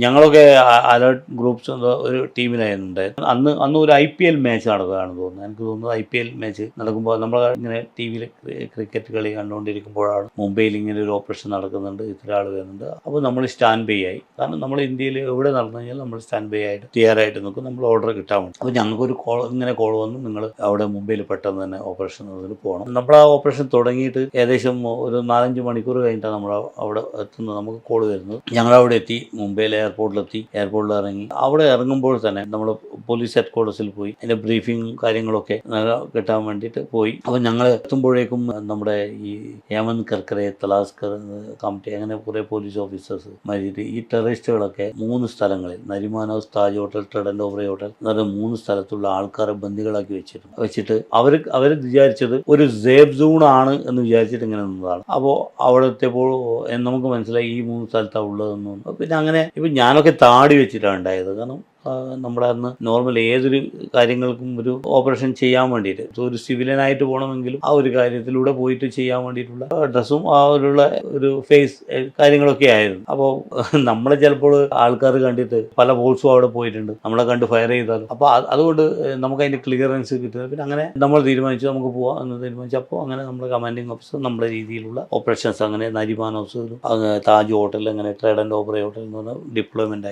ഞങ്ങളൊക്കെ alert groups എന്ന ഒരു ടീമിലായിരുന്നു. അന്ന് ഒരു IPL മാച്ച് നടക്കുകയാണെന്ന് തോന്നുന്നു. എനിക്ക് തോന്നുന്നു IPL മാച്ച് നടക്കുമ്പോൾ നമ്മൾ ഇങ്ങനെ ടി വിയിൽ ക്രിക്കറ്റ് കളി കണ്ടുകൊണ്ടിരിക്കുമ്പോഴാണ് മുംബൈയിൽ ഇങ്ങനെ ഒരു ഓപ്പറേഷൻ നടക്കുന്നുണ്ട്, ഇത്ര ആൾ വരുന്നുണ്ട്. അപ്പോൾ നമ്മൾ സ്റ്റാൻഡ് ബൈ ആയി. കാരണം നമ്മൾ ഇന്ത്യയിൽ എവിടെ നടന്നു കഴിഞ്ഞാൽ നമ്മൾ സ്റ്റാൻഡ് ബൈ ആയിട്ട് തയ്യാറായിട്ട് നിൽക്കും, നമ്മൾ ഓർഡർ കിട്ടാൻ വേണ്ടി. അപ്പോൾ ഞങ്ങൾക്കൊരു കോൾ വന്നു, നിങ്ങൾ അവിടെ മുംബൈയിൽ പെട്ടെന്ന് തന്നെ ഓപ്പറേഷൻ പോകണം. നമ്മൾ ആ ഓപ്പറേഷൻ തുടങ്ങിയിട്ട് ഏകദേശം ഒരു 4-5 മണിക്കൂർ കഴിഞ്ഞിട്ടാണ് നമ്മൾ അവിടെ എത്തുന്നത്. നമുക്ക് കോൾ വരുന്നത്. ഞങ്ങളവിടെ എത്തി, മുംബൈയിലെ എയർപോർട്ടിൽ ഇറങ്ങി. അവിടെ ഇറങ്ങുമ്പോൾ തന്നെ നമ്മൾ പോലീസ് ഹെഡ് ക്വാർട്ടേഴ്സിൽ പോയി അതിൻ്റെ ബ്രീഫിങ് കാര്യങ്ങളൊക്കെ കിട്ടാൻ വേണ്ടിയിട്ട് പോയി. അപ്പോൾ ഞങ്ങൾ എത്തുമ്പോഴേക്കും നമ്മുടെ ഈ ഹേമന്ത് കർക്കറെ, തലാസ്കർ കമ്മിറ്റി, അങ്ങനെ കുറേ പോലീസ് ഓഫീസേഴ്സ് മരിച്ചിട്ട് ഈ ടെററിസ്റ്റുകളൊക്കെ 3 സ്ഥലങ്ങളിൽ, Nariman house, Taj hotel, Trident Oberoi hotel എന്ന് 3 സ്ഥലത്തുള്ള ആൾക്കാരെ ബന്ദികളാക്കി വെച്ചിട്ട് അവർ വിചാരിച്ചത് ഒരു സേഫ് സോൺ ആണ് എന്ന് വിചാരിച്ചിട്ട് ഇങ്ങനെ നിന്നതാണ്. അപ്പോൾ അവിടെ എത്തിയപ്പോൾ നമുക്ക് മനസ്സിലായി ഈ 3 സ്ഥലത്താണ് ഉള്ളതെന്നും. പിന്നെ അങ്ങനെ ഇപ്പം ഞാനൊക്കെ താടി വെച്ചിട്ടാണ് ഉണ്ടായത്. കാരണം നമ്മുടെ അന്ന് നോർമൽ ഏതൊരു കാര്യങ്ങൾക്കും ഒരു ഓപ്പറേഷൻ ചെയ്യാൻ വേണ്ടിയിട്ട് ഒരു സിവിലിയനായിട്ട് പോകണമെങ്കിലും ആ ഒരു കാര്യത്തിലൂടെ പോയിട്ട് ചെയ്യാൻ വേണ്ടിയിട്ടുള്ള ഡ്രസ്സും ആ ഒരു ഫേസ് കാര്യങ്ങളൊക്കെ ആയിരുന്നു. അപ്പോൾ നമ്മളെ ചിലപ്പോൾ ആൾക്കാർ കണ്ടിട്ട് പല ബോൾസും അവിടെ പോയിട്ടുണ്ട്, നമ്മളെ കണ്ട് ഫയർ ചെയ്താലും. അപ്പോൾ അതുകൊണ്ട് നമുക്ക് അതിൻ്റെ ക്ലിയറൻസ് കിട്ടുന്നത്. പിന്നെ അങ്ങനെ നമ്മൾ തീരുമാനിച്ചു നമുക്ക് പോവാം എന്ന് തീരുമാനിച്ചു. അപ്പോൾ അങ്ങനെ നമ്മുടെ കമാൻഡിങ് ഓഫീസർ നമ്മുടെ രീതിയിലുള്ള ഓപ്പറേഷൻസ്, അങ്ങനെ നരിമാൻ ഹൗസ്, താജ് ഹോട്ടൽ, അങ്ങനെ ട്രെഡൻ്റ് ഓബ്രേ ഹോട്ടൽ എന്ന് പറഞ്ഞാൽ ഡിപ്ലോയ്മെൻ്റ് ആയി.